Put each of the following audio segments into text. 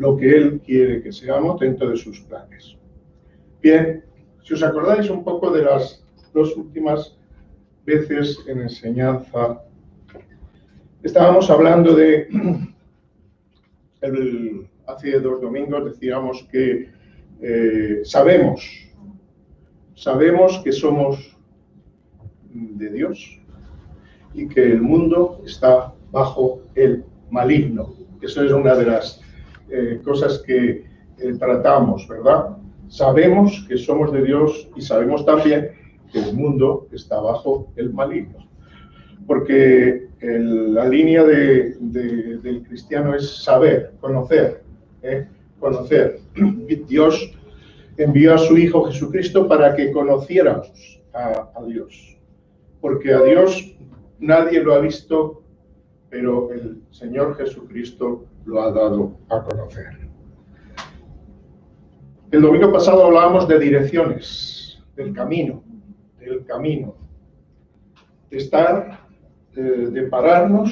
lo que Él quiere que seamos dentro de sus planes. Bien, si os acordáis un poco de las dos últimas veces en enseñanza, estábamos hablando de, hace 2 domingos decíamos que sabemos que somos de Dios y que el mundo está bajo el maligno. Eso es una de las cosas que tratamos, ¿verdad? Sabemos que somos de Dios y sabemos también que el mundo está bajo el maligno. Porque la línea del cristiano es saber, conocer, conocer. Dios envió a su Hijo Jesucristo para que conociéramos a Dios. Porque a Dios nadie lo ha visto, pero el Señor Jesucristo lo ha dado a conocer. El domingo pasado hablábamos de direcciones, del camino, de estar, de pararnos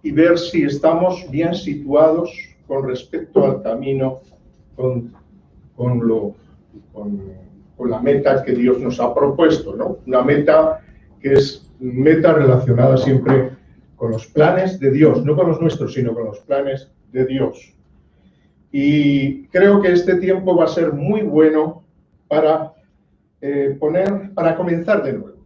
y ver si estamos bien situados con respecto al camino, con la meta que Dios nos ha propuesto, ¿no? Una meta que es meta relacionada siempre con los planes de Dios, no con los nuestros, sino con los planes de Dios. Y creo que este tiempo va a ser muy bueno para comenzar de nuevo.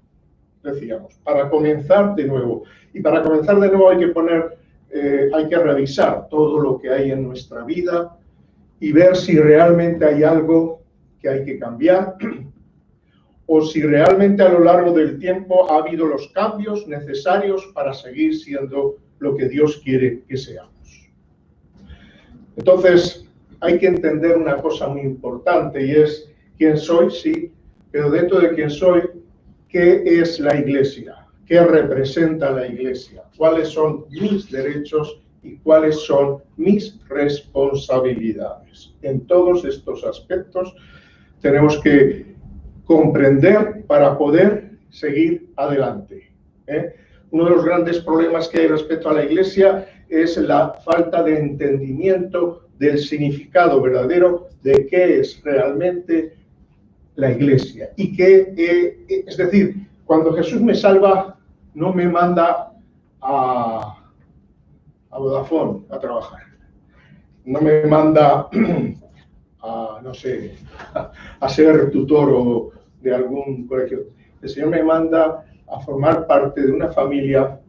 Decíamos, para comenzar de nuevo. Y para comenzar de nuevo hay que revisar todo lo que hay en nuestra vida y ver si realmente hay algo que hay que cambiar o si realmente a lo largo del tiempo ha habido los cambios necesarios para seguir siendo lo que Dios quiere que seamos. Entonces, hay que entender una cosa muy importante y es quién soy, sí, pero dentro de quién soy, ¿qué es la Iglesia? ¿Qué representa la Iglesia? ¿Cuáles son mis derechos y cuáles son mis responsabilidades? En todos estos aspectos tenemos que comprender para poder seguir adelante. Uno de los grandes problemas que hay respecto a la Iglesia es la falta de entendimiento del significado verdadero de qué es realmente la Iglesia. Y es decir, cuando Jesús me salva, no me manda a Vodafone a trabajar. No me manda a ser tutor o de algún colegio. El Señor me manda a formar parte de una familia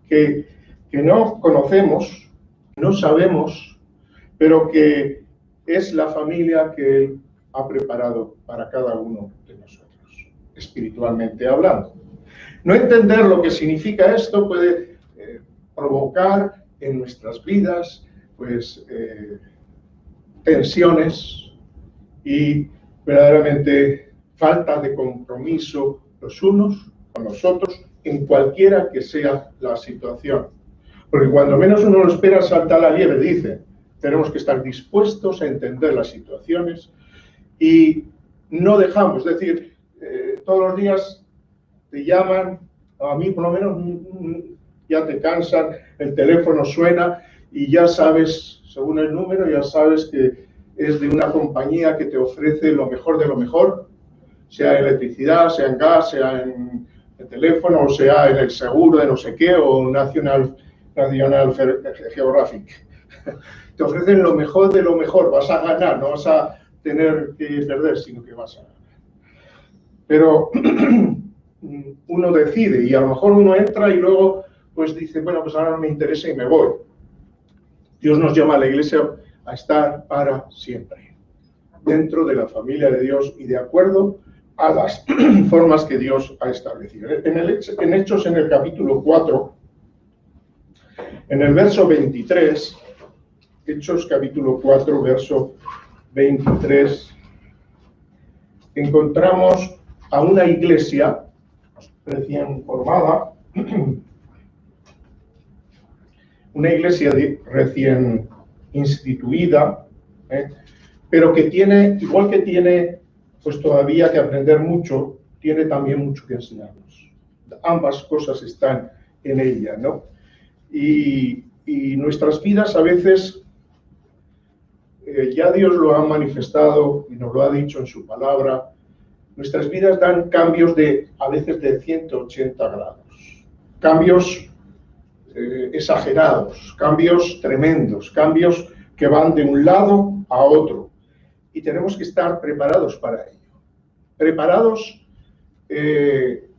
que no conocemos, no sabemos, pero que es la familia que Él ha preparado para cada uno de nosotros, espiritualmente hablando. No entender lo que significa esto puede provocar en nuestras vidas, pues, tensiones y verdaderamente falta de compromiso los unos con los otros en cualquiera que sea la situación. Porque cuando menos uno lo espera, salta la liebre, dice. Tenemos que estar dispuestos a entender las situaciones y no dejamos, es decir, todos los días te llaman, a mí por lo menos ya te cansan, el teléfono suena y ya sabes, según el número, ya sabes que es de una compañía que te ofrece lo mejor de lo mejor, sea en electricidad, sea en gas, sea en el teléfono, o sea en el seguro de no sé qué, o National Geographic. Te ofrecen lo mejor de lo mejor, vas a ganar, no vas a tener que perder, sino que vas a ganar. Pero uno decide y a lo mejor uno entra y luego pues dice, bueno, pues ahora no me interesa y me voy. Dios nos llama a la Iglesia a estar para siempre, dentro de la familia de Dios y de acuerdo a las formas que Dios ha establecido. En Hechos, en el capítulo 4, en el verso 23, Hechos capítulo 4, verso 23, encontramos a una iglesia recién formada, una iglesia recién instituida, pero que tiene, igual que tiene, pues todavía que aprender mucho, tiene también mucho que enseñarnos. Ambas cosas están en ella, ¿no? Y nuestras vidas a veces ya Dios lo ha manifestado y nos lo ha dicho en su palabra. Nuestras vidas dan cambios a veces de 180 grados, cambios exagerados, cambios tremendos, cambios que van de un lado a otro. Y tenemos que estar preparados para ello. Preparados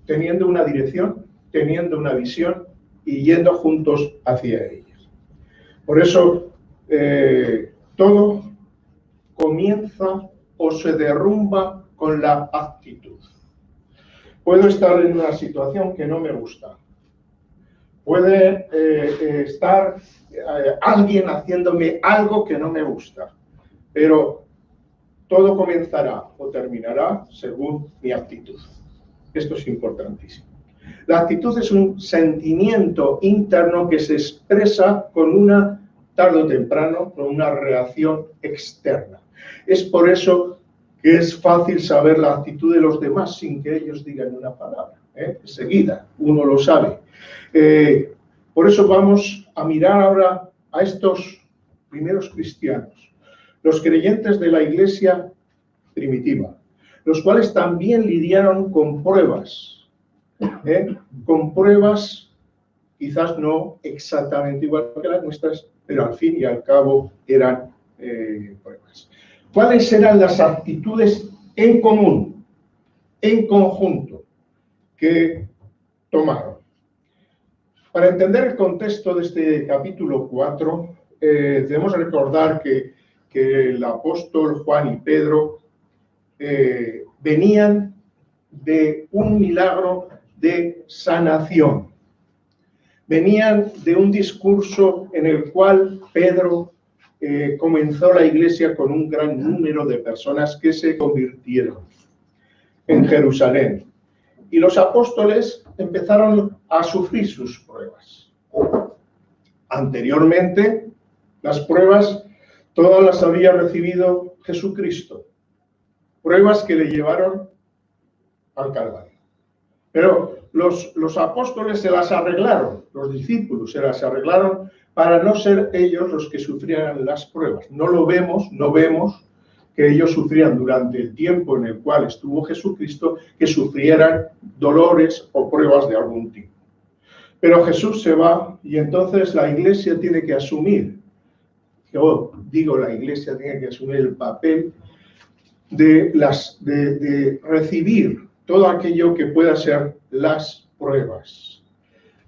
teniendo una dirección, teniendo una visión y yendo juntos hacia ella. Por eso, todo comienza o se derrumba con la actitud. Puedo estar en una situación que no me gusta. Puede estar alguien haciéndome algo que no me gusta. Pero todo comenzará o terminará según mi actitud. Esto es importantísimo. La actitud es un sentimiento interno que se expresa tarde o temprano, con una reacción externa. Es por eso que es fácil saber la actitud de los demás sin que ellos digan una palabra. Enseguida, uno lo sabe. Por eso vamos a mirar ahora a estos primeros cristianos, los creyentes de la iglesia primitiva, los cuales también lidiaron con pruebas, quizás no exactamente igual que las nuestras, pero al fin y al cabo eran pruebas. ¿Cuáles eran las actitudes en común, en conjunto, que tomaron? Para entender el contexto de este capítulo 4, debemos recordar que el apóstol Juan y Pedro venían de un milagro de sanación. Venían de un discurso en el cual Pedro comenzó la iglesia con un gran número de personas que se convirtieron en Jerusalén. Y los apóstoles empezaron a sufrir sus pruebas. Anteriormente, las pruebas todas las había recibido Jesucristo. Pruebas que le llevaron al Calvario. Pero los apóstoles se las arreglaron, los discípulos se las arreglaron para no ser ellos los que sufrieran las pruebas. No vemos que ellos sufrían durante el tiempo en el cual estuvo Jesucristo, que sufrieran dolores o pruebas de algún tipo. Pero Jesús se va y entonces la iglesia tiene que asumir, la iglesia tiene que asumir el papel de recibir todo aquello que pueda ser las pruebas.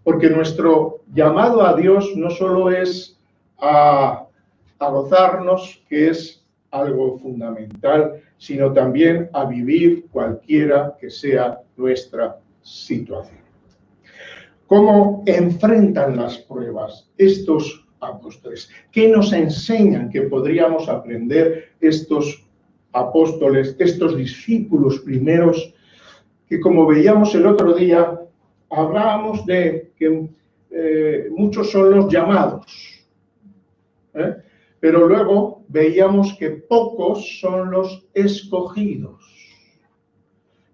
Porque nuestro llamado a Dios no solo es a gozarnos, que es algo fundamental, sino también a vivir cualquiera que sea nuestra situación. ¿Cómo enfrentan las pruebas estos apóstoles? ¿Qué nos enseñan que podríamos aprender estos apóstoles, estos discípulos primeros, que como veíamos el otro día, hablábamos de que muchos son los llamados, pero luego veíamos que pocos son los escogidos.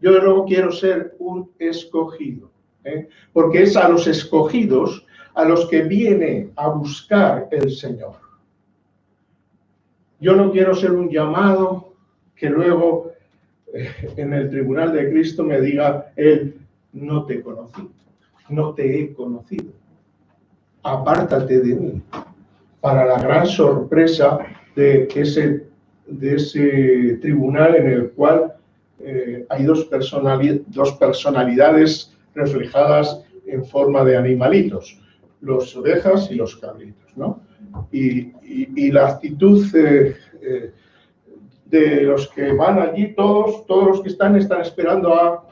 Yo de luego quiero ser un escogido, porque es a los escogidos a los que viene a buscar el Señor. Yo no quiero ser un llamado que luego en el tribunal de Cristo me diga Él, no te conocí, no te he conocido, apártate de mí, para la gran sorpresa de ese tribunal en el cual hay dos personalidades reflejadas en forma de animalitos, los ovejas y los cabritos, ¿no? Y la actitud de los que van allí, todos los que están esperando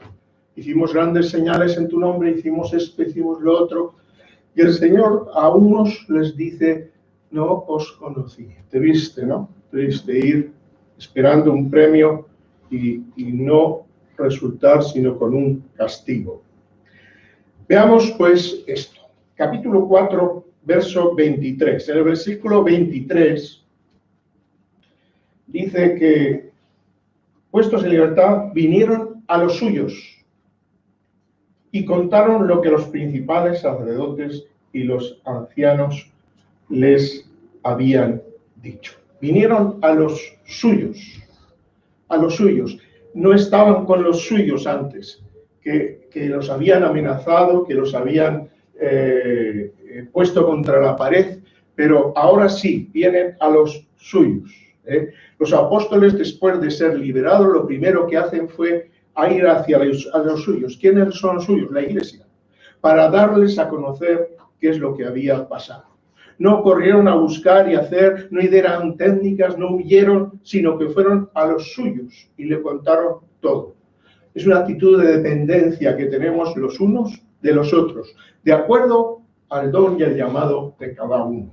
hicimos grandes señales en tu nombre, hicimos esto, hicimos lo otro, y el Señor a unos les dice, no os conocí, te viste, ¿no? Te viste ir esperando un premio y no resultar sino con un castigo. Veamos pues esto, capítulo 4, verso 23. En el versículo 23 dice que, puestos en libertad, vinieron a los suyos y contaron lo que los principales sacerdotes y los ancianos les habían dicho. Vinieron a los suyos, a los suyos. No estaban con los suyos antes, que los habían amenazado, que los habían puesto contra la pared, pero ahora sí, vienen a los suyos. Los apóstoles, después de ser liberados, lo primero que hacen fue ir hacia los suyos. ¿Quiénes son los suyos? La iglesia, para darles a conocer qué es lo que había pasado. No corrieron a buscar y hacer, no idearon técnicas, no huyeron, sino que fueron a los suyos y le contaron todo. Es una actitud de dependencia que tenemos los unos de los otros, de acuerdo al don y al llamado de cada uno,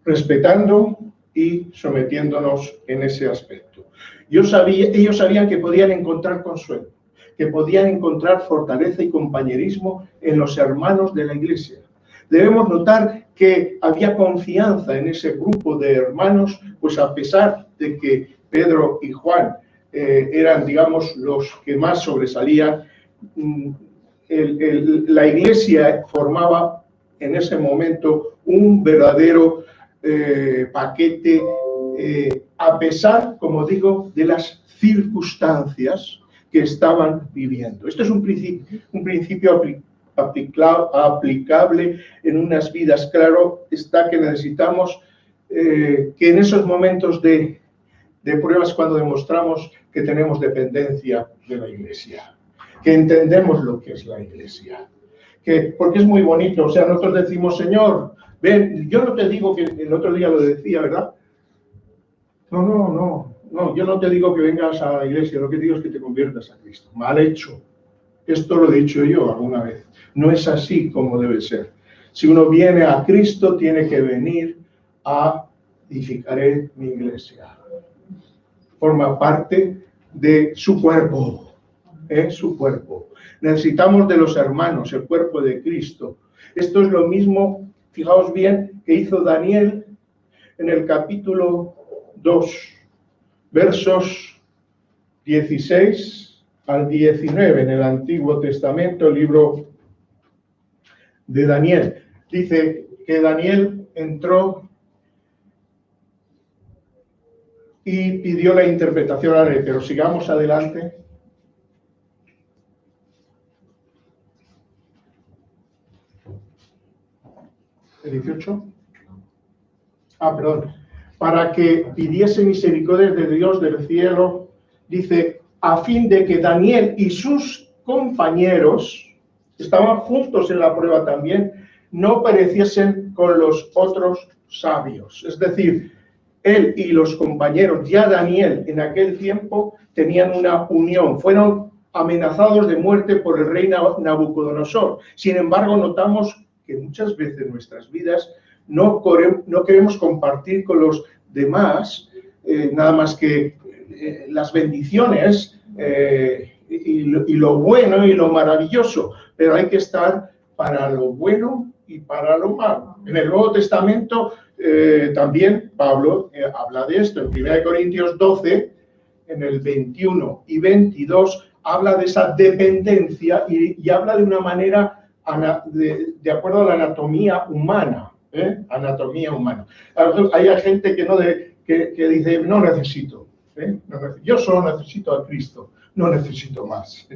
respetando y sometiéndonos en ese aspecto. Ellos sabían que podían encontrar consuelo, que podían encontrar fortaleza y compañerismo en los hermanos de la iglesia. Debemos notar que había confianza en ese grupo de hermanos, pues a pesar de que Pedro y Juan eran, digamos, los que más sobresalían, la iglesia formaba en ese momento un verdadero paquete, a pesar, como digo, de las circunstancias que estaban viviendo. Esto es un principio aplicable en unas vidas. Claro está que necesitamos que en esos momentos de pruebas, cuando demostramos que tenemos dependencia de la iglesia, que entendemos lo que es la iglesia, porque es muy bonito. O sea, nosotros decimos, Señor, ven, yo no te digo que el otro día lo decía, ¿verdad? No, yo no te digo que vengas a la iglesia, lo que digo es que te conviertas a Cristo. Mal hecho. Esto lo he dicho yo alguna vez. No es así como debe ser. Si uno viene a Cristo, tiene que venir a edificaré mi iglesia. Forma parte de su cuerpo, su cuerpo. Necesitamos de los hermanos, el cuerpo de Cristo. Esto es lo mismo, fijaos bien, que hizo Daniel en el capítulo 2, versos 16 al 19, en el Antiguo Testamento, el libro de Daniel. Dice que Daniel entró y pidió la interpretación al rey, pero sigamos adelante. ¿El 18? Perdón. Para que pidiese misericordia de Dios del cielo, dice, a fin de que Daniel y sus compañeros, estaban juntos en la prueba también, no pereciesen con los otros sabios. Es decir, él y los compañeros, ya Daniel en aquel tiempo, tenían una unión, fueron amenazados de muerte por el rey Nabucodonosor. Sin embargo, notamos que muchas veces en nuestras vidas no queremos compartir con los demás nada más que las bendiciones y lo bueno y lo maravilloso, pero hay que estar para lo bueno y para lo malo. En el Nuevo Testamento también Pablo habla de esto. En 1 Corintios 12, en el 21 y 22, habla de esa dependencia y habla de una manera de acuerdo a la anatomía humana. Anatomía humana. Hay gente que dice, no necesito. Yo solo necesito a Cristo, no necesito más.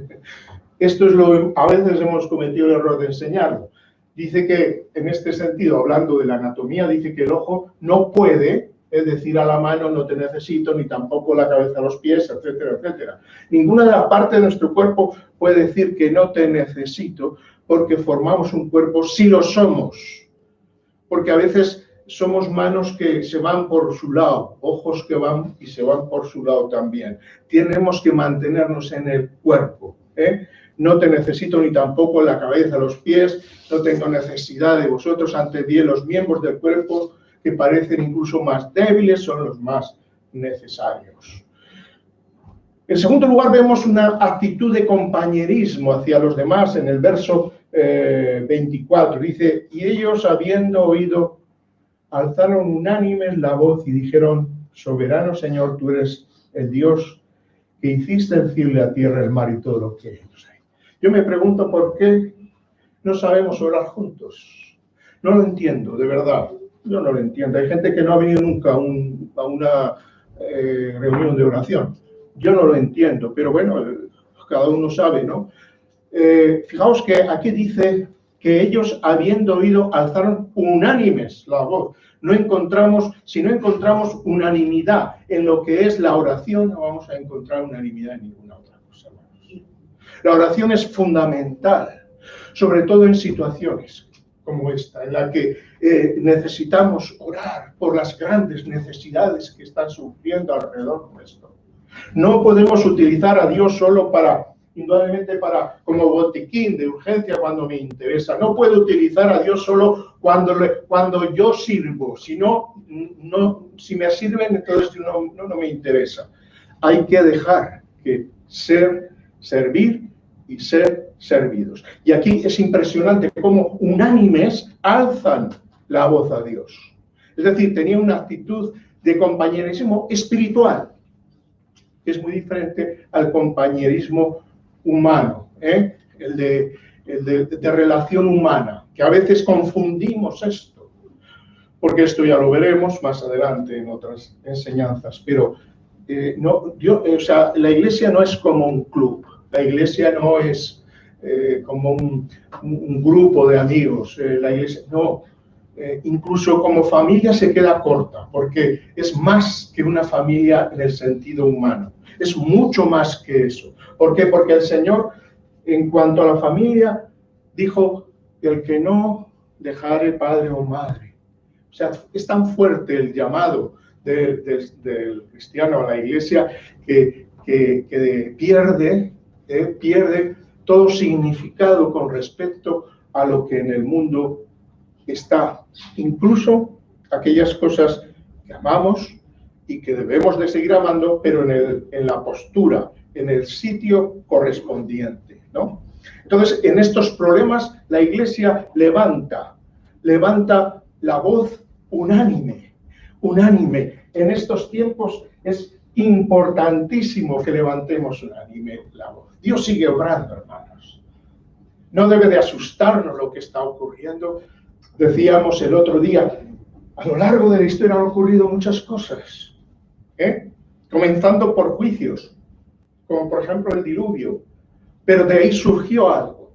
Esto es a veces hemos cometido el error de enseñarlo. Dice que, en este sentido, hablando de la anatomía, dice que el ojo no puede, es decir, a la mano no te necesito, ni tampoco la cabeza a los pies, etcétera, etcétera. Ninguna de las partes de nuestro cuerpo puede decir que no te necesito, porque formamos un cuerpo, si lo somos. Porque a veces somos manos que se van por su lado, ojos que van y se van por su lado también. Tenemos que mantenernos en el cuerpo. No te necesito ni tampoco la cabeza, los pies, no tengo necesidad de vosotros. Antes bien, los miembros del cuerpo que parecen incluso más débiles son los más necesarios. En segundo lugar, vemos una actitud de compañerismo hacia los demás en el verso 24. Dice, y ellos, habiendo oído, alzaron unánimes la voz y dijeron, soberano Señor, tú eres el Dios que hiciste el cielo y la tierra, el mar y todo lo que hay. Yo me pregunto por qué no sabemos orar juntos. No lo entiendo, de verdad. Yo no lo entiendo. Hay gente que no ha venido nunca a una reunión de oración. Yo no lo entiendo, pero bueno, cada uno sabe, ¿no? Fijaos que aquí dice que ellos, habiendo oído, alzaron unánimes la voz. Si no encontramos unanimidad en lo que es la oración, no vamos a encontrar unanimidad en ninguna otra cosa. La oración es fundamental, sobre todo en situaciones como esta, en la que necesitamos orar por las grandes necesidades que están surgiendo alrededor nuestro. No podemos utilizar a Dios solo indudablemente como botiquín de urgencia cuando me interesa. No puedo utilizar a Dios solo cuando yo sirvo. Si me sirven, entonces no me interesa. Hay que dejar que servir y ser servidos. Y aquí es impresionante cómo unánimes alzan la voz a Dios. Es decir, tenía una actitud de compañerismo espiritual, que es muy diferente al compañerismo humano, el de relación humana, que a veces confundimos esto, porque esto ya lo veremos más adelante en otras enseñanzas, pero la iglesia no es como un club, la iglesia no es como un grupo de amigos, la iglesia no. Incluso como familia se queda corta, porque es más que una familia en el sentido humano. Es mucho más que eso. ¿Por qué? Porque el Señor, en cuanto a la familia, dijo: el que no dejare padre o madre. O sea, es tan fuerte el llamado del cristiano a la iglesia que pierde todo significado con respecto a lo que en el mundo está, incluso aquellas cosas que amamos y que debemos de seguir amando, pero en la postura, en el sitio correspondiente, ¿no? Entonces, en estos problemas, la Iglesia levanta la voz unánime. En estos tiempos es importantísimo que levantemos unánime la voz. Dios sigue obrando, hermanos. No debe de asustarnos lo que está ocurriendo. Decíamos el otro día, a lo largo de la historia han ocurrido muchas cosas, comenzando por juicios, como por ejemplo el diluvio, pero de ahí surgió algo,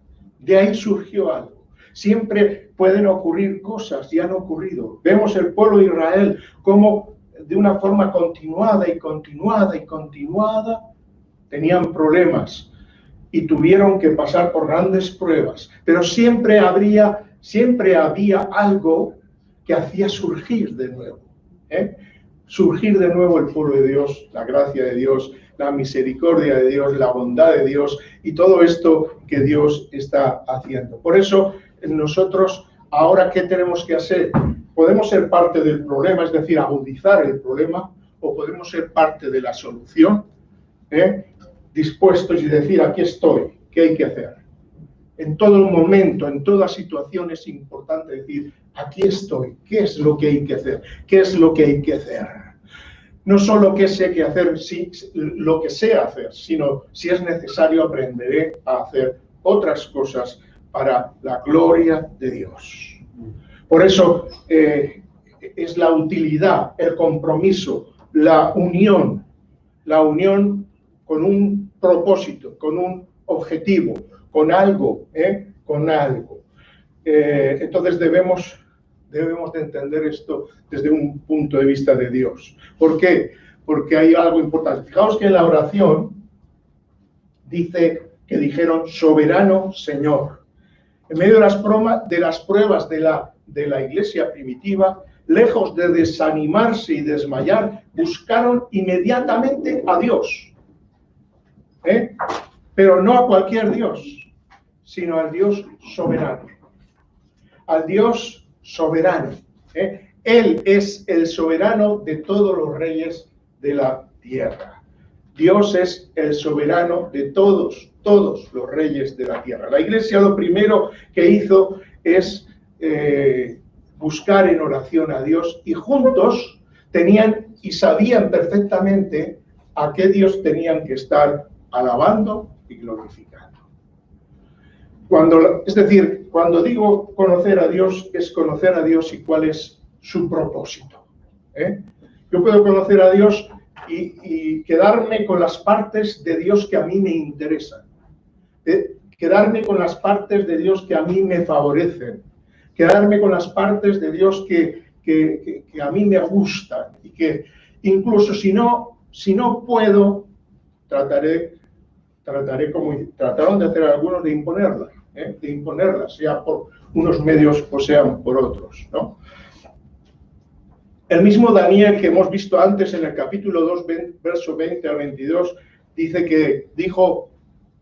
Siempre pueden ocurrir cosas y han ocurrido. Vemos el pueblo de Israel como de una forma continuada tenían problemas y tuvieron que pasar por grandes pruebas, pero siempre había algo que hacía surgir de nuevo. Surgir de nuevo el pueblo de Dios, la gracia de Dios, la misericordia de Dios, la bondad de Dios y todo esto que Dios está haciendo. Por eso nosotros ahora, ¿qué tenemos que hacer? Podemos ser parte del problema, es decir, agudizar el problema, o podemos ser parte de la solución, dispuestos y decir: aquí estoy, ¿qué hay que hacer? En todo momento, en toda situación es importante decir: aquí estoy, ¿qué es lo que hay que hacer? ¿Qué es lo que hay que hacer? No solo qué sé que hacer, lo que sé hacer, sino si es necesario aprenderé a hacer otras cosas para la gloria de Dios. Por eso es la utilidad, el compromiso, la unión con un propósito, con un objetivo, con algo. Entonces debemos de entender esto desde un punto de vista de Dios. ¿Por qué? Porque hay algo importante. Fijaos que en la oración dice que dijeron: soberano Señor. En medio de las pruebas de la iglesia primitiva, lejos de desanimarse y desmayar, buscaron inmediatamente a Dios. Pero no a cualquier Dios, sino al Dios soberano. Al Dios soberano. Él es el soberano de todos los reyes de la tierra. Dios es el soberano de todos los reyes de la tierra. La iglesia lo primero que hizo es buscar en oración a Dios, y juntos tenían y sabían perfectamente a qué Dios tenían que estar alabando y glorificando. Cuando digo conocer a Dios, es conocer a Dios y cuál es su propósito. Yo puedo conocer a Dios y quedarme con las partes de Dios que a mí me interesan, quedarme con las partes de Dios que a mí me favorecen, quedarme con las partes de Dios que a mí me gustan, y que incluso si no puedo, como trataron de hacer algunos, de imponerlas, sea por unos medios o sean por otros, ¿no? El mismo Daniel que hemos visto antes en el capítulo 2, verso 20 al 22, dice que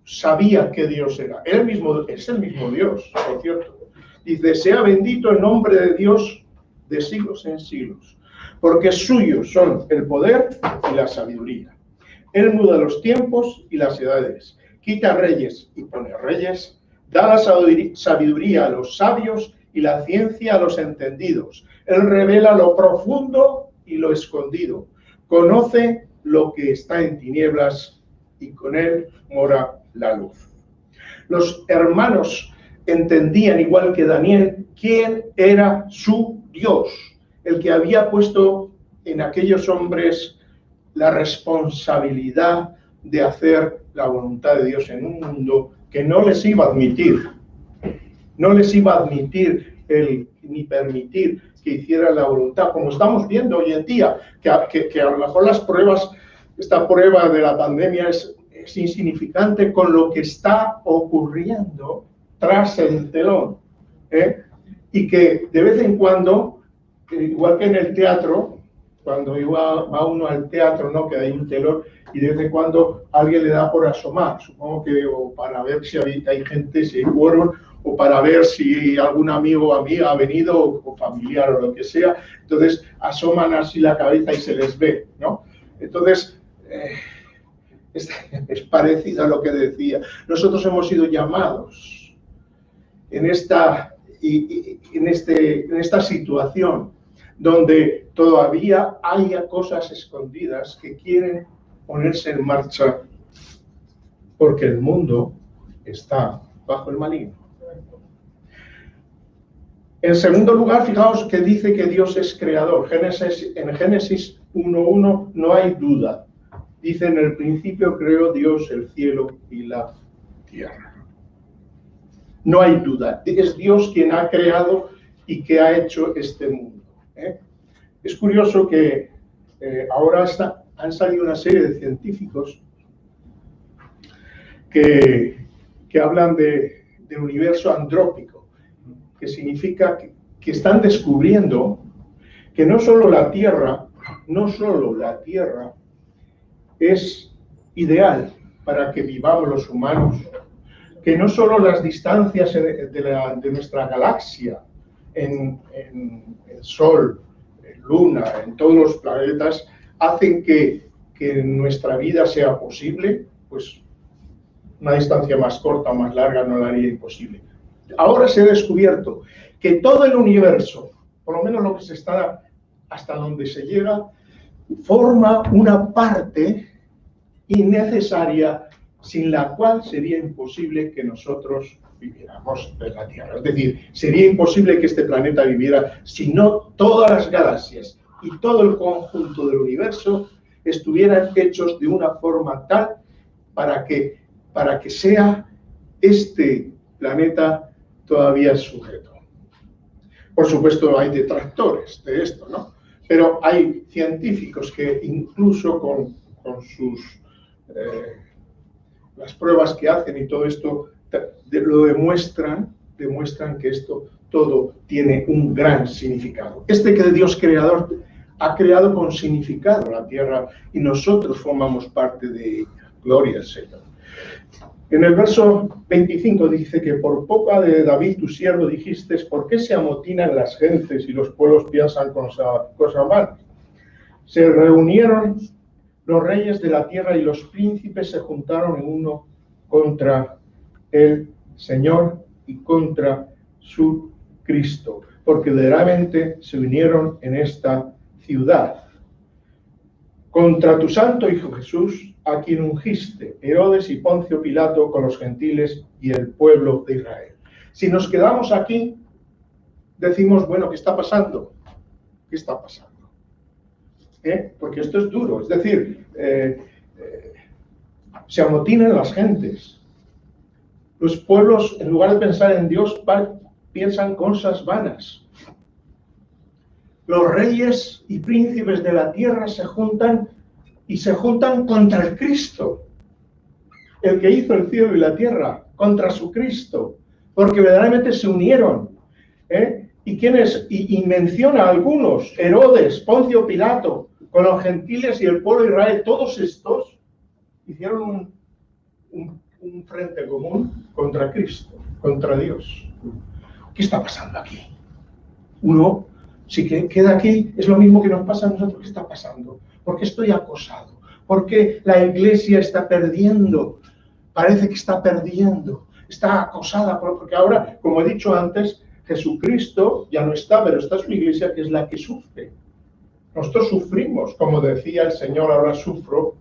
sabía que Dios era. Es el mismo Dios, por cierto. Dice, sea bendito el nombre de Dios de siglos en siglos, porque suyos son el poder y la sabiduría. Él muda los tiempos y las edades, quita reyes y pone reyes, da la sabiduría a los sabios y la ciencia a los entendidos. Él revela lo profundo y lo escondido, conoce lo que está en tinieblas y con él mora la luz. Los hermanos entendían, igual que Daniel, quién era su Dios, el que había puesto en aquellos hombres la responsabilidad de hacer la voluntad de Dios en un mundo que no les iba a admitir, ni permitir que hicieran la voluntad, como estamos viendo hoy en día, que a lo mejor esta prueba de la pandemia es insignificante con lo que está ocurriendo tras el telón, y que de vez en cuando, igual que en el teatro, cuando va uno al teatro, ¿no?, que hay un telón, y de vez en cuando alguien le da por asomar, supongo que o para ver si hay gente, si fueron, o para ver si algún amigo o amiga ha venido, o familiar o lo que sea. Entonces asoman así la cabeza y se les ve, ¿no? Entonces es parecido a lo que decía. Nosotros hemos sido llamados en esta situación donde todavía haya cosas escondidas que quieren ponerse en marcha, porque el mundo está bajo el maligno. En segundo lugar, fijaos que dice que Dios es creador. En Génesis 1:1 no hay duda. Dice, en el principio creó Dios el cielo y la tierra. No hay duda. Es Dios quien ha creado y que ha hecho este mundo. Es curioso que ahora han salido una serie de científicos que hablan del universo antrópico, que significa que están descubriendo que no solo la Tierra es ideal para que vivamos los humanos, que no solo las distancias de nuestra galaxia, en el Sol, en Luna, en todos los planetas, hacen que nuestra vida sea posible, pues una distancia más corta o más larga no la haría imposible. Ahora se ha descubierto que todo el universo, por lo menos lo que se está hasta donde se llega, forma una parte innecesaria sin la cual sería imposible que nosotros viviéramos en la Tierra. Es decir, sería imposible que este planeta viviera si no todas las galaxias y todo el conjunto del universo estuvieran hechos de una forma tal para que sea este planeta todavía sujeto. Por supuesto, hay detractores de esto, ¿no? Pero hay científicos que incluso con sus las pruebas que hacen y todo esto lo demuestran que esto todo tiene un gran significado. Que Dios creador ha creado con significado la tierra y nosotros formamos parte de ella. Gloria al Señor. En el verso 25 dice que por boca de David tu siervo dijiste, ¿por qué se amotinan las gentes y los pueblos piensan cosas malas? Se reunieron los reyes de la tierra y los príncipes se juntaron en uno contra el Señor y contra su Cristo, porque verdaderamente se unieron en esta ciudad. Contra tu santo Hijo Jesús, a quien ungiste, Herodes y Poncio Pilato con los gentiles y el pueblo de Israel. Si nos quedamos aquí, decimos, bueno, ¿qué está pasando? ¿Qué está pasando? Porque esto es duro, es decir, se amotinan las gentes. Los pueblos, en lugar de pensar en Dios, piensan cosas vanas. Los reyes y príncipes de la tierra se juntan contra el Cristo, el que hizo el cielo y la tierra, contra su Cristo, porque verdaderamente se unieron. ¿Y quiénes? Y menciona a algunos: Herodes, Poncio Pilato, con los gentiles y el pueblo de Israel. Todos estos hicieron un frente común contra Cristo, contra Dios. ¿Qué está pasando aquí? Uno, si queda aquí, es lo mismo que nos pasa a nosotros. ¿Qué está pasando? ¿Por qué estoy acosado? ¿Por qué la iglesia está perdiendo? Parece que está perdiendo, está acosada, porque ahora, como he dicho antes, Jesucristo ya no está, pero está su iglesia, que es la que sufre. Nosotros sufrimos, como decía el Señor, ahora sufro,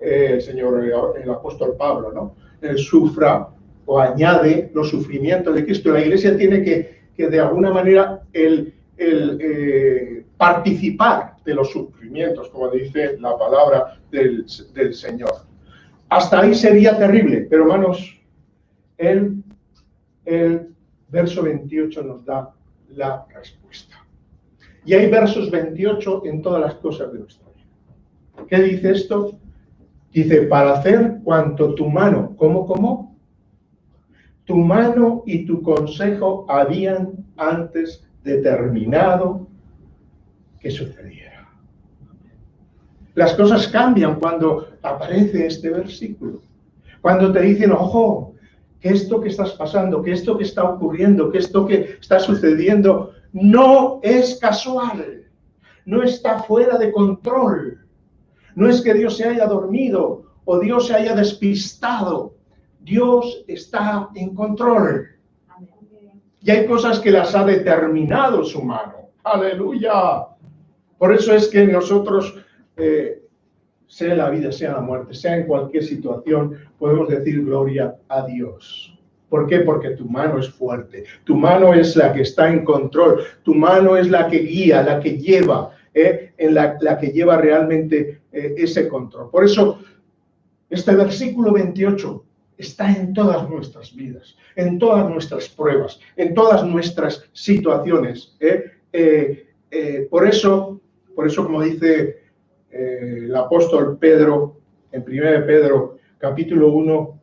el apóstol Pablo, ¿no? Él sufra o añade los sufrimientos de Cristo. La iglesia tiene que de alguna manera, participar de los sufrimientos, como dice la palabra del Señor. Hasta ahí sería terrible, pero hermanos, el verso 28 nos da la respuesta. Y hay versos 28 en todas las cosas de nuestra vida. ¿Qué dice esto? Dice: para hacer cuanto tu mano, ¿cómo? Tu mano y tu consejo habían antes determinado que sucediera. Las cosas cambian cuando aparece este versículo. Cuando te dicen: ojo, que esto que estás pasando, que esto que está ocurriendo, que esto que está sucediendo no es casual, no está fuera de control. No es que Dios se haya dormido o Dios se haya despistado. Dios está en control. Y hay cosas que las ha determinado su mano. ¡Aleluya! Por eso es que nosotros, sea la vida, sea la muerte, sea en cualquier situación, podemos decir gloria a Dios. ¿Por qué? Porque tu mano es fuerte, tu mano es la que está en control, tu mano es la que guía, la que lleva, la que lleva realmente ese control. Por eso, este versículo 28 está en todas nuestras vidas, en todas nuestras pruebas, en todas nuestras situaciones. Por eso, como dice el apóstol Pedro, en 1 Pedro, capítulo 1,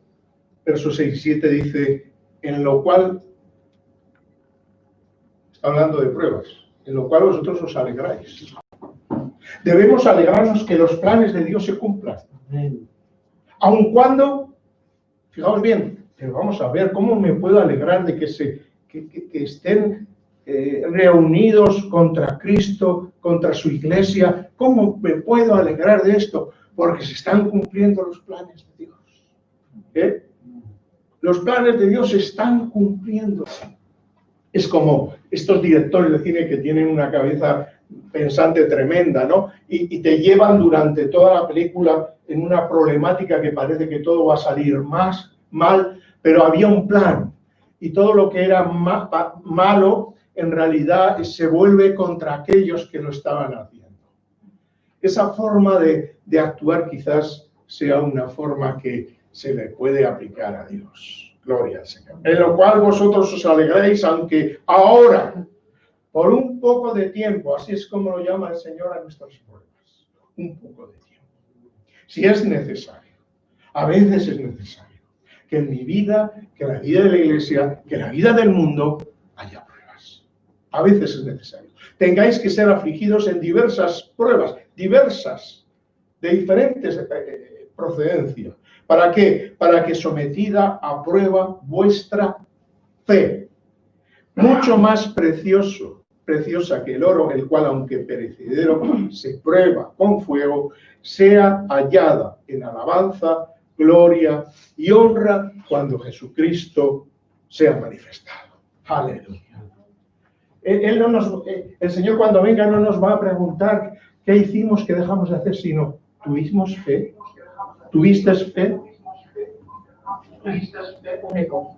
versos 6 y 7, dice: en lo cual, está hablando de pruebas, en lo cual vosotros os alegráis. Debemos alegrarnos que los planes de Dios se cumplan. Aun cuando, fijaos bien, pero vamos a ver, ¿cómo me puedo alegrar de que estén reunidos contra Cristo, contra su iglesia? ¿Cómo me puedo alegrar de esto? Porque se están cumpliendo los planes de Dios. Los planes de Dios se están cumpliendo. Es como estos directores de cine que tienen una cabeza pensante tremenda, ¿no? Y te llevan durante toda la película en una problemática que parece que todo va a salir mal, pero había un plan. Y todo lo que era malo, en realidad se vuelve contra aquellos que lo estaban haciendo. Esa forma de actuar quizás sea una forma que se le puede aplicar a Dios. Gloria al Señor. En lo cual vosotros os alegráis, aunque ahora, por un poco de tiempo, así es como lo llama el Señor a nuestras pruebas, un poco de tiempo. Si es necesario, a veces es necesario, que en mi vida, que en la vida de la iglesia, que en la vida del mundo, haya pruebas. A veces es necesario. Tengáis que ser afligidos en diversas pruebas, diversas, de diferentes procedencia. ¿Para qué? Para que sometida a prueba vuestra fe, mucho más preciosa que el oro, el cual, aunque perecedero, se prueba con fuego, sea hallada en alabanza, gloria y honra cuando Jesucristo sea manifestado. Aleluya. El Señor, cuando venga, no nos va a preguntar qué hicimos, qué dejamos de hacer, sino ¿tuvimos fe? ¿Tuviste fe? Único.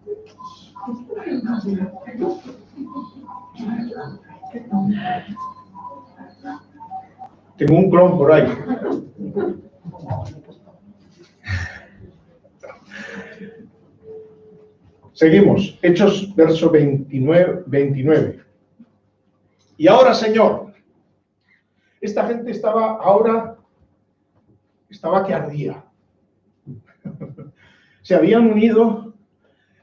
Tengo un clon por ahí. Seguimos, Hechos, verso 29. Y ahora, Señor, esta gente estaba que ardía. Se habían unido,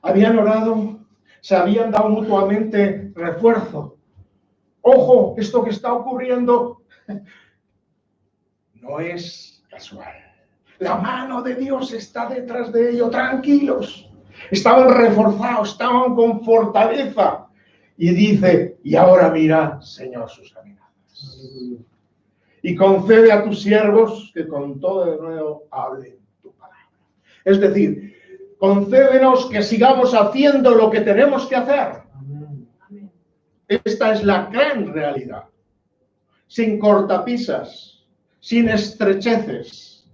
habían orado, se habían dado mutuamente refuerzo. Ojo, esto que está ocurriendo no es casual. La mano de Dios está detrás de ello, tranquilos. Estaban reforzados, estaban con fortaleza. Y dice, y ahora mira, Señor, sus amenazas. Y concede a tus siervos que con todo de nuevo hablen tu palabra. Es decir, concédenos que sigamos haciendo lo que tenemos que hacer. Esta es la gran realidad. Sin cortapisas, sin estrecheces,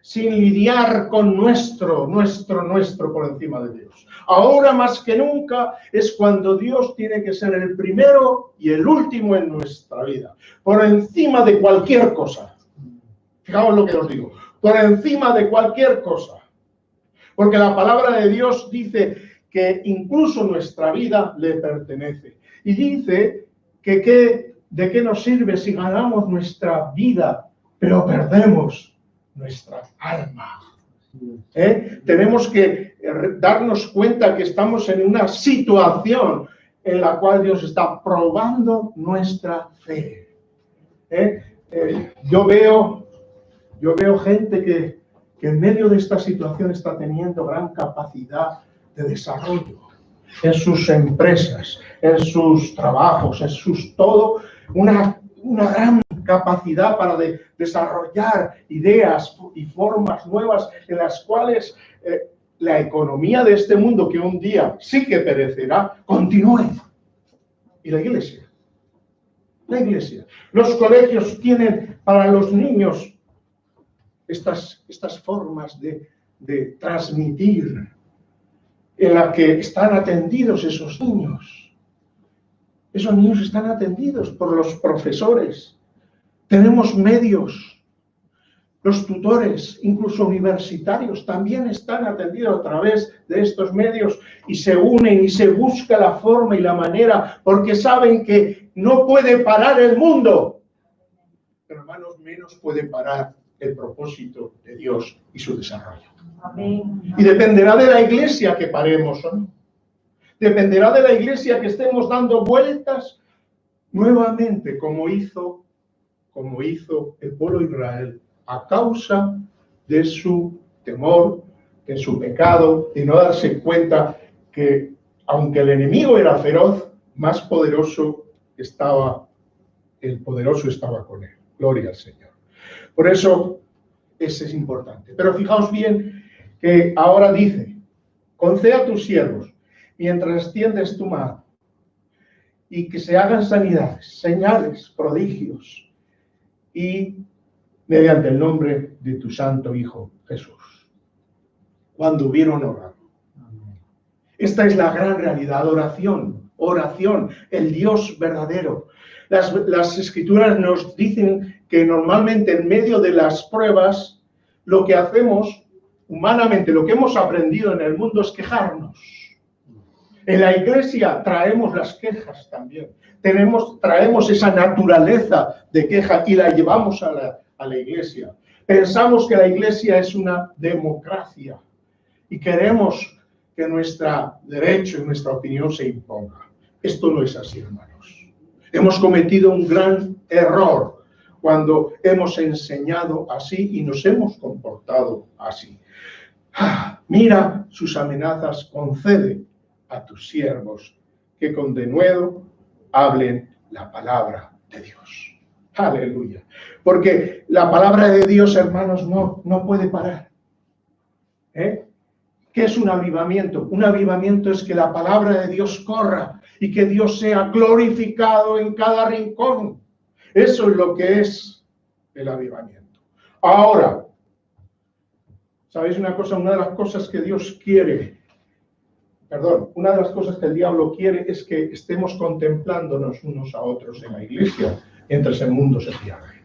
sin lidiar con nuestro por encima de Dios. Ahora más que nunca es cuando Dios tiene que ser el primero y el último en nuestra vida, por encima de cualquier cosa. Fijaos lo que os digo, por encima de cualquier cosa. Porque la palabra de Dios dice que incluso nuestra vida le pertenece. Y dice que ¿de qué nos sirve si ganamos nuestra vida, pero perdemos nuestra alma? Tenemos que darnos cuenta que estamos en una situación en la cual Dios está probando nuestra fe. Yo veo gente que en medio de esta situación está teniendo gran capacidad de desarrollo en sus empresas, en sus trabajos, en sus todo, una gran capacidad para desarrollar ideas y formas nuevas en las cuales la economía de este mundo, que un día sí que perecerá, continúe. Y la iglesia, los colegios tienen para los niños estas formas de transmitir en la que están atendidos esos niños. Esos niños están atendidos por los profesores. Tenemos medios. Los tutores, incluso universitarios, también están atendidos a través de estos medios y se unen y se busca la forma y la manera porque saben que no puede parar el mundo. Pero hermanos, menos puede parar el propósito de Dios y su desarrollo. Amén. Y dependerá de la iglesia que paremos o no. Dependerá de la iglesia que estemos dando vueltas nuevamente, como hizo el pueblo de Israel, a causa de su temor, de su pecado, de no darse cuenta que, aunque el enemigo era feroz, más poderoso el poderoso estaba con él. Gloria al Señor. Por eso, ese es importante. Pero fijaos bien que ahora dice, concede a tus siervos, mientras extiendes tu mano, y que se hagan sanidades, señales, prodigios, y mediante el nombre de tu santo Hijo Jesús. Cuando hubieron orado. Esta es la gran realidad, oración, el Dios verdadero. Las Escrituras nos dicen que normalmente en medio de las pruebas, lo que hacemos humanamente, lo que hemos aprendido en el mundo es quejarnos. En la iglesia traemos las quejas también. Traemos esa naturaleza de queja y la llevamos a la iglesia. Pensamos que la iglesia es una democracia y queremos que nuestro derecho y nuestra opinión se imponga. Esto no es así, hermanos. Hemos cometido un gran error cuando hemos enseñado así y nos hemos comportado así. Mira sus amenazas, concede a tus siervos que con denuedo hablen la palabra de Dios. Aleluya. Porque la palabra de Dios, hermanos, no puede parar. ¿Qué es un avivamiento? Un avivamiento es que la palabra de Dios corra y que Dios sea glorificado en cada rincón. Eso es lo que es el avivamiento. Ahora, ¿sabéis una cosa? Una de las cosas que Dios quiere, una de las cosas que el diablo quiere es que estemos contemplándonos unos a otros en la iglesia mientras el mundo se pierde.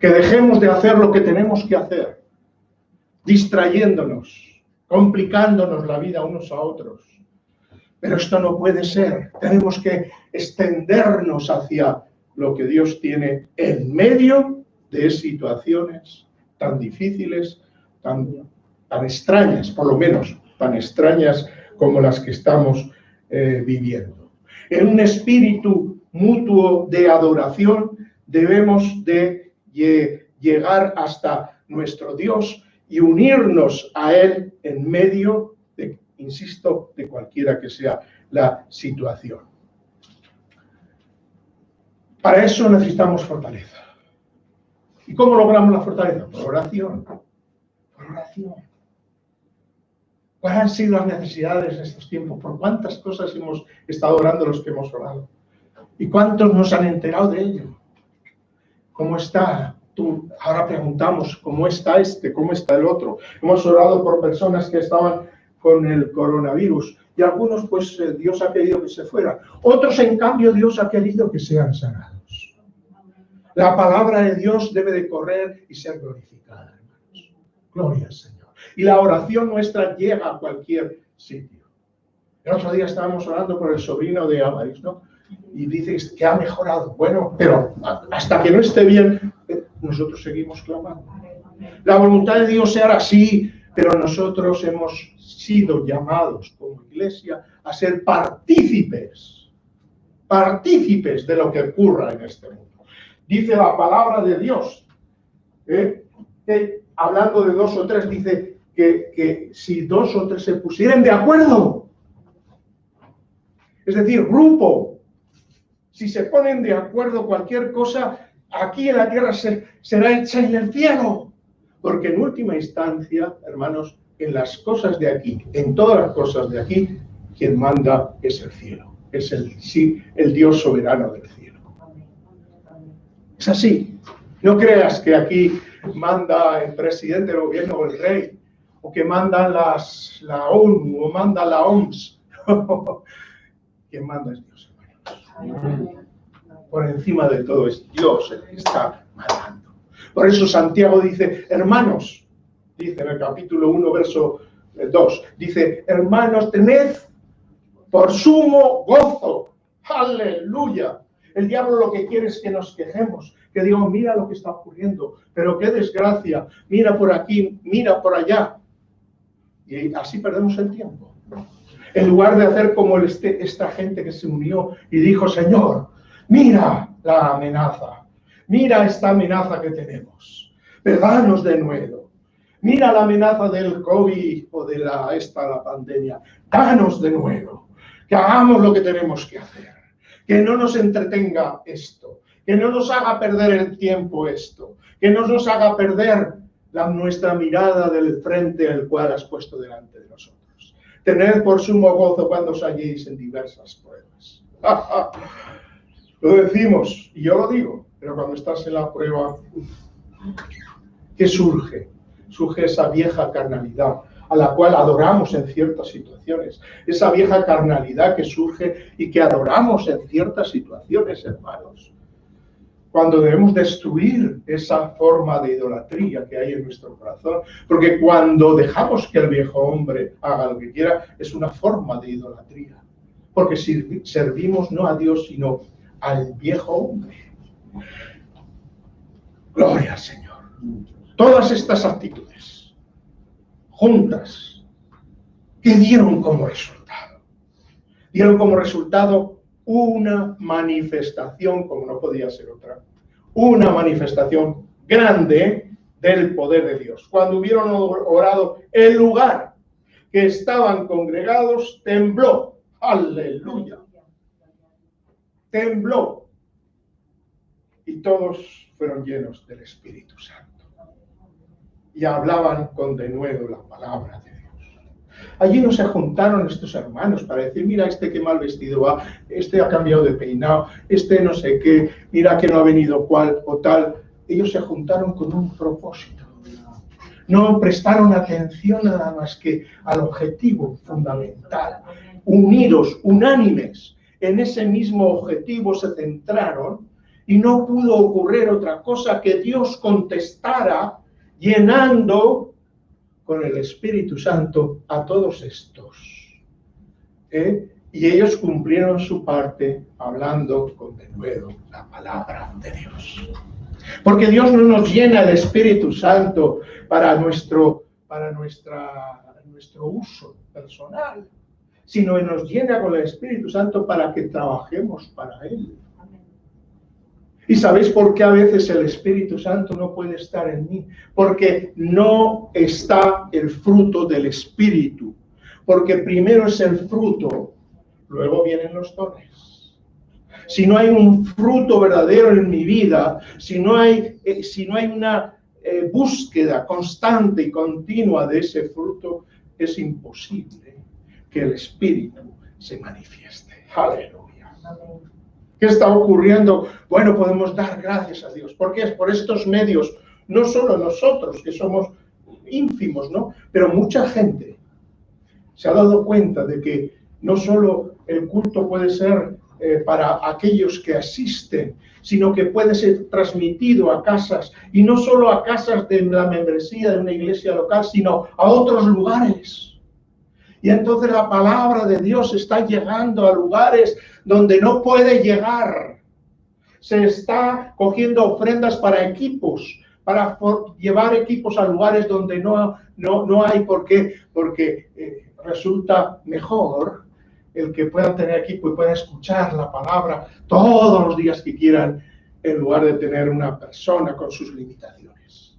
Que dejemos de hacer lo que tenemos que hacer, distrayéndonos, complicándonos la vida unos a otros. Pero esto no puede ser. Tenemos que extendernos hacia lo que Dios tiene en medio de situaciones tan difíciles, tan extrañas, por lo menos tan extrañas como las que estamos viviendo. En un espíritu mutuo de adoración debemos de llegar hasta nuestro Dios y unirnos a Él en medio de, insisto, de cualquiera que sea la situación. Para eso necesitamos fortaleza. ¿Y cómo logramos la fortaleza? Por oración. Por oración. ¿Cuáles han sido las necesidades en estos tiempos? ¿Por cuántas cosas hemos estado orando los que hemos orado? ¿Y cuántos nos han enterado de ello? ¿Cómo está? Tú, ahora preguntamos, ¿cómo está este? ¿Cómo está el otro? Hemos orado por personas que estaban con el coronavirus y algunos, pues, Dios ha querido que se fueran. Otros, en cambio, Dios ha querido que sean sanados. La palabra de Dios debe de correr y ser glorificada, hermanos. Gloria al Señor. Y la oración nuestra llega a cualquier sitio. El otro día estábamos orando por el sobrino de Amaris, ¿no? Y dices que ha mejorado. Bueno, pero hasta que no esté bien, nosotros seguimos clamando. La voluntad de Dios se hará así, pero nosotros hemos sido llamados como iglesia a ser partícipes de lo que ocurra en este mundo. Dice la palabra de Dios, hablando de 2 o 3, dice que si 2 o 3 se pusieran de acuerdo, es decir, grupo, si se ponen de acuerdo cualquier cosa, aquí en la tierra será hecha en el cielo. Porque en última instancia, hermanos, en las cosas de aquí, en todas las cosas de aquí, quien manda es el cielo. Es el Dios soberano del cielo. Es así. No creas que aquí manda el presidente del gobierno o el rey, o que manda la ONU o manda la OMS. Quien manda es Dios, hermanos. Por encima de todo es Dios el que está mandando. Por eso Santiago dice, hermanos, dice en el capítulo 1, verso 2, dice, hermanos, tened por sumo gozo. ¡Aleluya! El diablo lo que quiere es que nos quejemos, que digamos, mira lo que está ocurriendo, pero qué desgracia, mira por aquí, mira por allá. Y así perdemos el tiempo. En lugar de hacer como esta gente que se unió y dijo, Señor, mira la amenaza, mira esta amenaza que tenemos, pero danos de nuevo. Mira la amenaza del COVID o de la pandemia, danos de nuevo, que hagamos lo que tenemos que hacer, que no nos entretenga esto, que no nos haga perder el tiempo esto, que no nos haga perder nuestra mirada del frente al cual has puesto delante de nosotros. Tened por sumo gozo cuando os halléis en diversas pruebas. Lo decimos, y yo lo digo, pero cuando estás en la prueba, ¿qué surge? Surge esa vieja carnalidad a la cual adoramos en ciertas situaciones. Esa vieja carnalidad que surge y que adoramos en ciertas situaciones, hermanos. Cuando debemos destruir esa forma de idolatría que hay en nuestro corazón. Porque cuando dejamos que el viejo hombre haga lo que quiera, es una forma de idolatría. Porque servimos no a Dios, sino al viejo hombre. Gloria al Señor. Todas estas actitudes juntas, ¿qué dieron como resultado? Dieron como resultado una manifestación, como no podía ser otra, una manifestación grande del poder de Dios. Cuando hubieron orado, el lugar que estaban congregados tembló. ¡Aleluya! Tembló. Y todos fueron llenos del Espíritu Santo. Y hablaban con denuedo la palabra de Dios. Allí no se juntaron estos hermanos para decir, mira este que mal vestido va, este ha cambiado de peinado, este no sé qué, mira que no ha venido cual o tal. Ellos se juntaron con un propósito. No prestaron atención nada más que al objetivo fundamental. Unidos, unánimes, en ese mismo objetivo se centraron Y no pudo ocurrir otra cosa que Dios contestara llenando con el Espíritu Santo a todos estos. Y ellos cumplieron su parte hablando con denuedo la palabra de Dios. Porque Dios no nos llena el Espíritu Santo para nuestro uso personal, sino que nos llena con el Espíritu Santo para que trabajemos para Él. ¿Y sabéis por qué a veces el Espíritu Santo no puede estar en mí? Porque no está el fruto del Espíritu. Porque primero es el fruto, luego vienen los dones. Si no hay un fruto verdadero en mi vida, si no hay una búsqueda constante y continua de ese fruto, es imposible que el Espíritu se manifieste. Aleluya. Amén. ¿Qué está ocurriendo? Bueno, podemos dar gracias a Dios. ¿Por qué? Es por estos medios, no solo nosotros, que somos ínfimos, ¿no? Pero mucha gente se ha dado cuenta de que no solo el culto puede ser para aquellos que asisten, sino que puede ser transmitido a casas, y no solo a casas de la membresía de una iglesia local, sino a otros lugares. Y entonces la palabra de Dios está llegando a lugares donde no puede llegar. Se está cogiendo ofrendas para equipos, para llevar equipos a lugares donde no hay por qué, porque resulta mejor el que puedan tener equipo y puedan escuchar la palabra todos los días que quieran, en lugar de tener una persona con sus limitaciones.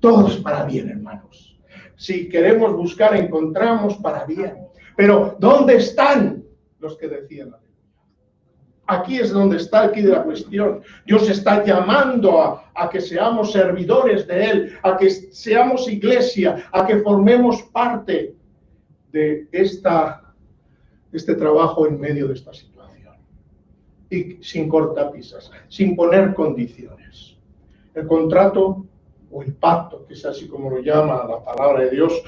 Todo es para bien, hermanos. Si queremos buscar, encontramos para bien. Pero ¿dónde están los que decían? Aquí es donde está aquí de la cuestión. Dios está llamando a que seamos servidores de Él, a que seamos iglesia, a que formemos parte de este trabajo en medio de esta situación. Y sin cortapisas, sin poner condiciones. El contrato o el pacto, que es así como lo llama la palabra de Dios,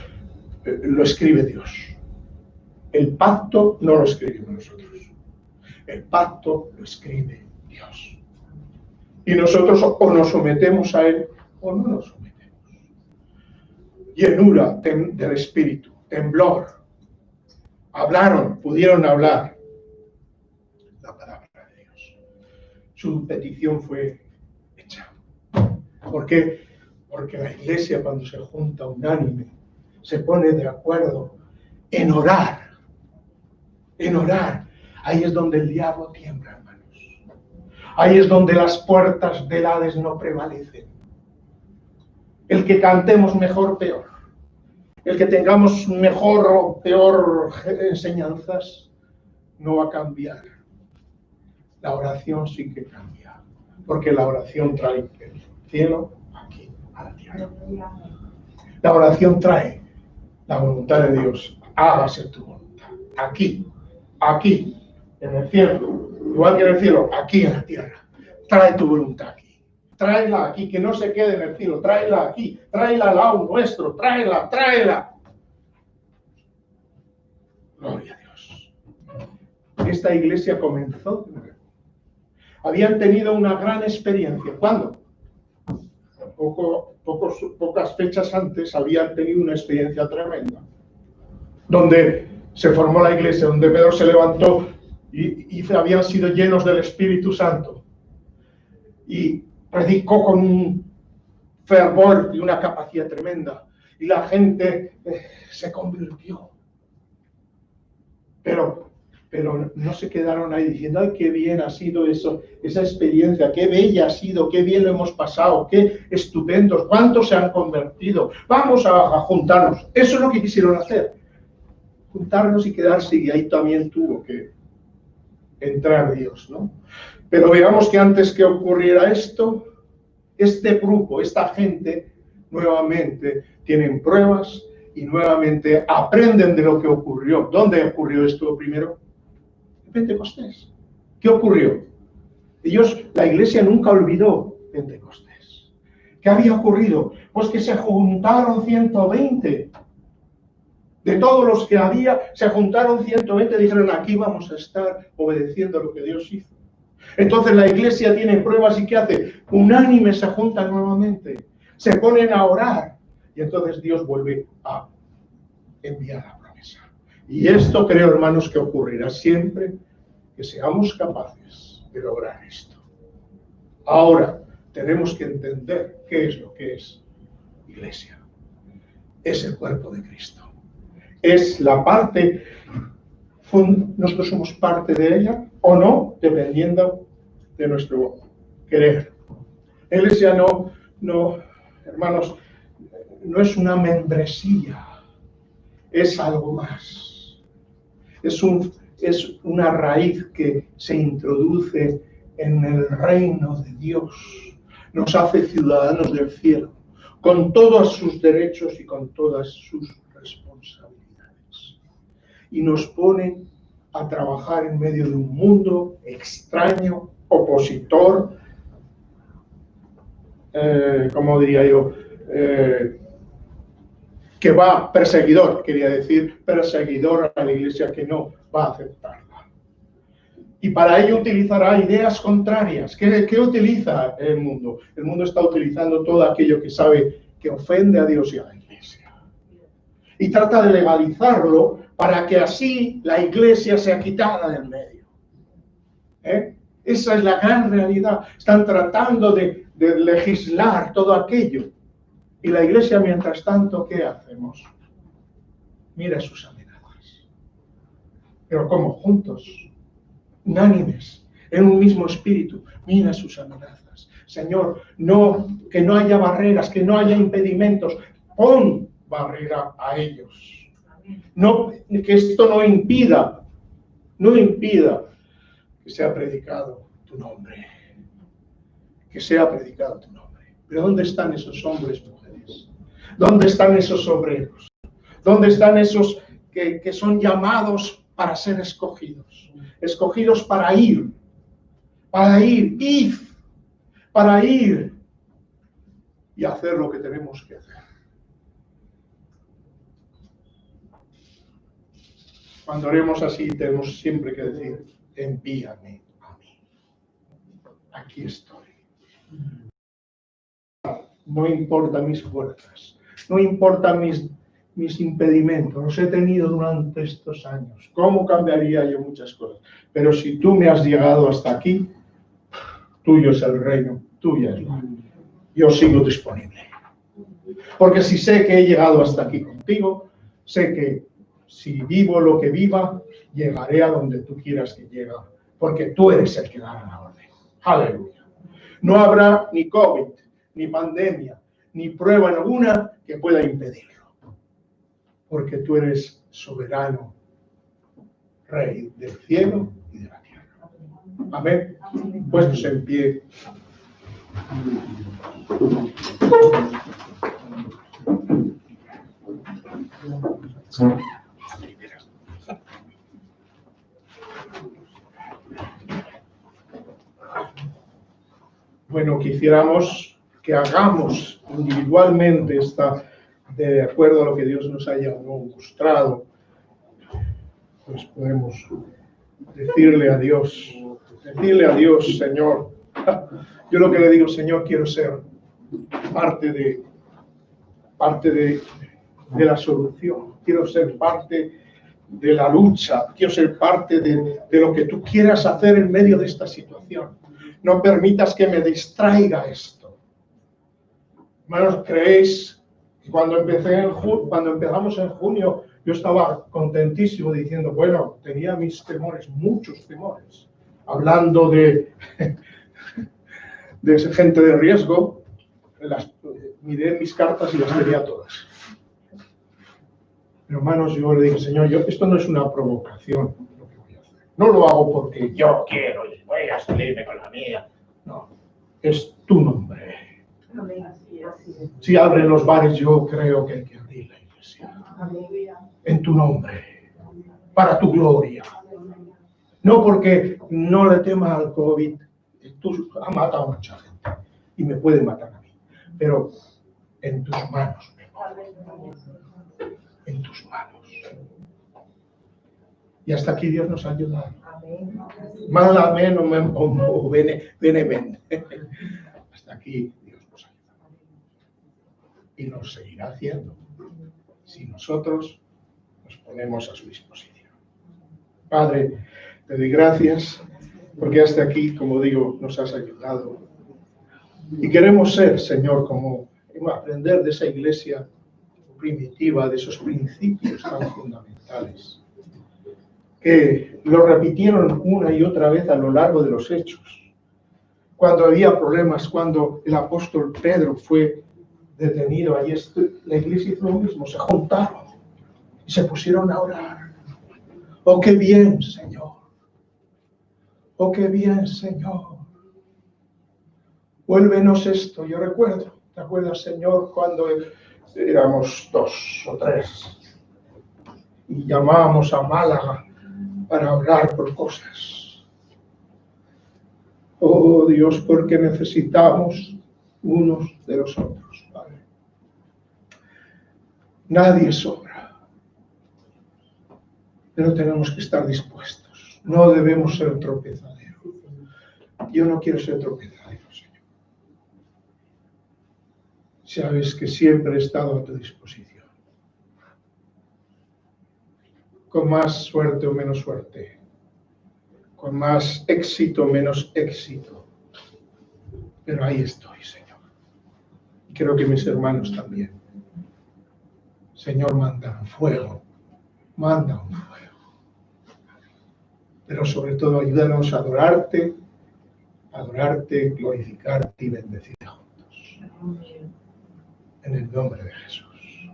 lo escribe Dios. El pacto no lo escribimos nosotros. El pacto lo escribe Dios. Y nosotros o nos sometemos a Él o no nos sometemos. Llenura del Espíritu, temblor. Hablaron, pudieron hablar la palabra de Dios. Su petición fue hecha. ¿Por qué? Porque la iglesia, cuando se junta unánime, se pone de acuerdo en orar. En orar. Ahí es donde el diablo tiembla, hermanos. Ahí es donde las puertas del Hades no prevalecen. El que cantemos mejor, peor. El que tengamos mejor o peor enseñanzas, no va a cambiar. La oración sí que cambia. Porque la oración trae el cielo aquí a la tierra. La oración trae la voluntad de Dios. Hágase tu voluntad. Aquí, en el cielo. Igual que en el cielo, aquí en la tierra. Trae tu voluntad aquí. Tráela aquí, que no se quede en el cielo. Tráela aquí. Tráela al lado nuestro. Tráela. Gloria a Dios. Esta iglesia comenzó. Habían tenido una gran experiencia. ¿Cuándo? Pocas fechas antes habían tenido una experiencia tremenda, donde se formó la iglesia, donde Pedro se levantó y habían sido llenos del Espíritu Santo y predicó con un fervor y una capacidad tremenda, y la gente se convirtió, pero no se quedaron ahí diciendo: ¡ay, qué bien ha sido eso, esa experiencia! ¡Qué bella ha sido! ¡Qué bien lo hemos pasado! ¡Qué estupendos! ¿Cuántos se han convertido? Vamos a juntarnos. Eso es lo que quisieron hacer. Juntarnos y quedarse, y ahí también tuvo que entrar Dios, ¿no? Pero veamos que antes que ocurriera esto, este grupo, esta gente, nuevamente tienen pruebas y nuevamente aprenden de lo que ocurrió. ¿Dónde ocurrió esto primero? Pentecostés. ¿Qué ocurrió? La iglesia nunca olvidó Pentecostés. ¿Qué había ocurrido? Pues que se juntaron 120. De todos los que había, se juntaron 120 y dijeron: aquí vamos a estar obedeciendo lo que Dios hizo. Entonces la iglesia tiene pruebas y ¿qué hace? Unánimes se juntan nuevamente, se ponen a orar y entonces Dios vuelve a enviar la promesa. Y esto creo, hermanos, que ocurrirá siempre que seamos capaces de lograr esto. Ahora, tenemos que entender qué es lo que es iglesia. Es el cuerpo de Cristo. Es la parte, nosotros somos parte de ella o no, dependiendo de nuestro querer. La iglesia no, hermanos, no es una membresía, es algo más. Es una raíz que se introduce en el reino de Dios. Nos hace ciudadanos del cielo, con todos sus derechos y con todas sus responsabilidades. Y nos pone a trabajar en medio de un mundo extraño, opositor, ¿cómo diría yo? Que va, perseguidor, quería decir, perseguidor a la iglesia que no va a aceptarla. Y para ello utilizará ideas contrarias. ¿Qué utiliza el mundo? El mundo está utilizando todo aquello que sabe que ofende a Dios y a la iglesia. Y trata de legalizarlo para que así la iglesia sea quitada del medio. Esa es la gran realidad. Están tratando de legislar todo aquello. Y la iglesia, mientras tanto, ¿qué hacemos? Mira sus amenazas. Pero como juntos, unánimes, en un mismo espíritu, mira sus amenazas. Señor, que no haya barreras, que no haya impedimentos. Pon barrera a ellos. No, que esto no impida que sea predicado tu nombre. Que sea predicado tu nombre. Pero ¿dónde están esos hombres, mujeres? ¿Dónde están esos obreros? ¿Dónde están esos que son llamados para ser escogidos? Escogidos para ir, para ir y hacer lo que tenemos que hacer. Cuando oremos así, tenemos siempre que decir, envíame a mí. Aquí estoy. No importa mis fuerzas, no importa mis impedimentos, los he tenido durante estos años. ¿Cómo cambiaría yo muchas cosas? Pero si tú me has llegado hasta aquí, tuyo es el reino, tuya es la. Yo sigo disponible. Porque si sé que he llegado hasta aquí contigo, sé que si vivo lo que viva, llegaré a donde tú quieras que llegue. Porque tú eres el que da la orden. Aleluya. No habrá ni COVID, ni pandemia, ni prueba alguna que pueda impedirlo. Porque tú eres soberano, Rey del cielo y de la tierra. Amén. Puestos en pie. Bueno, quisiéramos que hagamos individualmente de acuerdo a lo que Dios nos haya mostrado, pues podemos decirle a Dios, Señor, yo lo que le digo, Señor, quiero ser parte de la solución, quiero ser parte de la lucha, quiero ser parte de lo que tú quieras hacer en medio de esta situación. No permitas que me distraiga esto. Hermanos, ¿creéis que cuando empezamos en junio, yo estaba contentísimo diciendo, bueno, tenía mis temores, muchos temores, hablando de gente de riesgo, miré mis cartas y las tenía todas. Pero hermanos, yo le dije, Señor, esto no es una provocación lo que voy a hacer. No lo hago porque yo quiero y voy a salirme con la mía. No, es tu nombre. Si abren los bares, yo creo que hay que abrir la iglesia. En tu nombre, para tu gloria. No porque no le temas al COVID. Tú has matado a mucha gente y me puede matar a mí. Pero en tus manos, en tus manos. Y hasta aquí Dios nos ha ayudado. Mal amén o bene ben. Hasta aquí Dios nos ha ayudado. Y nos seguirá haciendo si nosotros nos ponemos a su disposición. Padre, te doy gracias porque hasta aquí, como digo, nos has ayudado. Y queremos ser, Señor, como aprender de esa iglesia primitiva, de esos principios tan fundamentales, que lo repitieron una y otra vez a lo largo de los hechos. Cuando había problemas, cuando el apóstol Pedro fue detenido, allí la iglesia hizo lo mismo, se juntaron y se pusieron a orar. ¡Oh, qué bien, Señor! ¡Oh, qué bien, Señor! Vuélvenos esto. Yo recuerdo, ¿te acuerdas, Señor, cuando éramos 2 o 3 y llamábamos a Málaga para orar por cosas? Oh, Dios, porque necesitamos unos de los otros, Padre. Nadie sobra, pero tenemos que estar dispuestos. No debemos ser tropezaderos. Yo no quiero ser tropezadero, Señor. Sabes que siempre he estado a tu disposición. Con más suerte o menos suerte. Con más éxito o menos éxito. Pero ahí estoy, Señor. Y creo que mis hermanos también. Señor, manda un fuego. Manda un fuego. Pero sobre todo ayúdanos a adorarte, glorificarte y bendecirte juntos. En el nombre de Jesús.